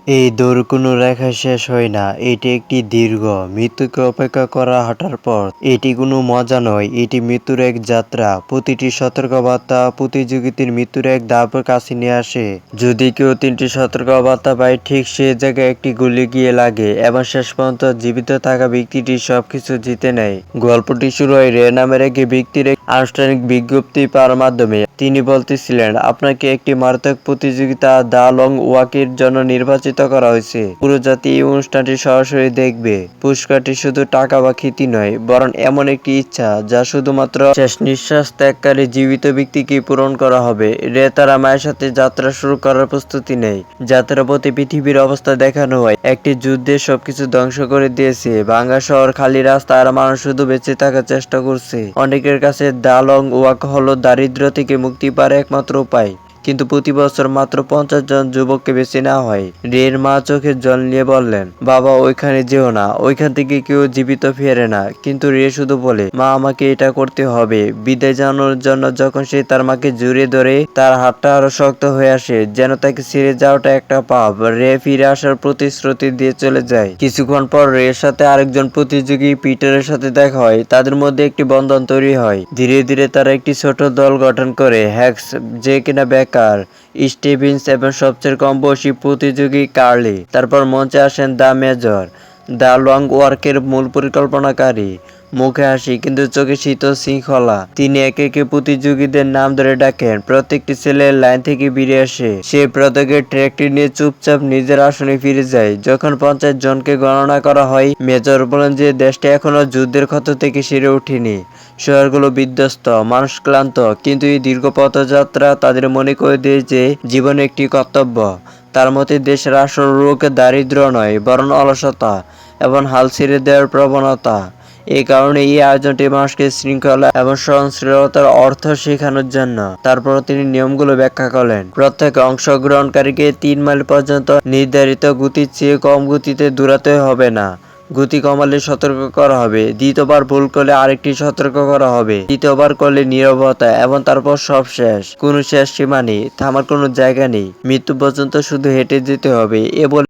এই দৌড় কোনো রেখায় শেষ হয় না। এটি একটি দীর্ঘ, মৃত্যুকে অপেক্ষা করা হাঁটার পথ। এটি কোনো মজা নয়, এটি মৃত্যুর এক যাত্রা। প্রতিটি সতর্কবার্তা প্রতিযোগিতার মৃত্যুর এক ধাপ কাছে নিয়ে আসে। যদি কেউ 3টি সতর্কবার্তা পায়, ঠিক সে জায়গায় একটি গুলি গিয়ে লাগে এবং শেষ পর্যন্ত জীবিত থাকা ব্যক্তিটি সবকিছু জিতে নেয়। গল্পটি শুরু হয় রে নামের এক ব্যক্তির এক আনুষ্ঠানিক বিজ্ঞপ্তি পাওয়ার মাধ্যমে। তিনি বলতেছিলেন, আপনাকে একটি মারাত্মক প্রতিযোগিতা দ্য লং ওয়াকের জন্য নির্বাচিত করা হয়েছে। পুরো জাতি এই অনুষ্ঠানটি সরাসরি দেখবে। পুরস্কারটি শুধু টাকা বা খ্যাতি নয়, বরং এমন একটি ইচ্ছা যা শুধুমাত্র শেষ নিঃশ্বাস ত্যাগকারী জীবিত ব্যক্তিকে পূরণ করা হবে। রে তার মায়ের সাথে যাত্রা শুরু করার প্রস্তুতি নেয়। যাত্রার পথে পৃথিবীর অবস্থা দেখানো হয়। একটি যুদ্ধে সবকিছু ধ্বংস করে দিয়েছে, ভাঙা শহর, খালি রাস্তা, আর মানুষ শুধু বেঁচে থাকার চেষ্টা করছে। অনেকের কাছে দ্য লং ওয়াক হলো দারিদ্র্য থেকে মুক্তি পাওয়ার একমাত্র উপায়। কিন্তু প্রতি বছর মাত্র 50 জন যুবককে বেছে নেওয়া হয়। রের মা চোখের জল নিয়ে বললেন, বাবা ওইখানে যেও না, ওইখান থেকে কেউ জীবিত ফেরে না। কিন্তু রে শুধু বলে, মা আমাকে এটা করতে হবে। বিদায় জানানোর জন্য যখন সে তার মাকে জড়িয়ে ধরে, তার হাতটা আরো শক্ত হয়ে আসে, যেন তাকে ছেড়ে যাওয়াটা একটা পাপ। রে ফিরে আসার প্রতিশ্রুতি দিয়ে চলে যায়। কিছুক্ষণ পর রের সাথে আরেকজন প্রতিযোগী পিটারের সাথে দেখা হয়। তাদের মধ্যে একটি বন্ধন তৈরি হয়। ধীরে ধীরে তারা একটি ছোট দল গঠন করে। হ্যাক্স, যে কিনা বেকার, স্টিভেন্স এবং সবচেয়ে কম বয়সী প্রতিযোগী কার্লি। তারপর মঞ্চে আসেন দ্য মেজর, দ্য লং ওয়ার্কের মূল পরিকল্পনাকারী। মুখে হাসি কিন্তু চোখে শীতল শৃঙ্খলা। তিনি একে একে প্রতিযোগীদের নাম ধরে ডাকেন। প্রত্যেকটি ছেলে লাইন থেকে বেরিয়ে আসে। সে পদকের ট্র্যাকটি নিয়ে চুপচাপ নিজের আসনে ফিরে যায়। যখন 50 জনকে গণনা করা হয়, মেজর বলেন যে দেশটি এখনো যুদ্ধের ক্ষত থেকে সেরে ওঠেনি। শহরগুলো বিধ্বস্ত, মানুষ ক্লান্ত, কিন্তু এই দীর্ঘ পথযাত্রা তাদের মনে করে দেয় যে জীবন একটি কর্তব্য। তার মতে দেশের আসল রোগ দারিদ্র্য নয়, বরং অলসতা এবং হাল ছেড়ে দেওয়ার প্রবণতা। এই কারণে এই আয়োজনটি মানুষকে শৃঙ্খলা এবং সহনশীলতার অর্থ শেখানোর জন্য। তারপর তিনি নিয়মগুলো ব্যাখ্যা করলেন। প্রত্যেক অংশগ্রহণকারীকে 3 মাইল পর্যন্ত নির্ধারিত গতির চেয়ে কম গতিতে দৌড়াতে হবে না। গতি কমালে সতর্ক করা হবে, দ্বিতীয়বার ভুল করলে আরেকটি সতর্ক করা হবে, তৃতীয়বার করলে নীরবতা, এবং তারপর সব শেষ। কোনো শেষ সীমা নেই, থামার কোনো জায়গা নেই, মৃত্যু পর্যন্ত শুধু হেঁটে যেতে হবে। এ বলে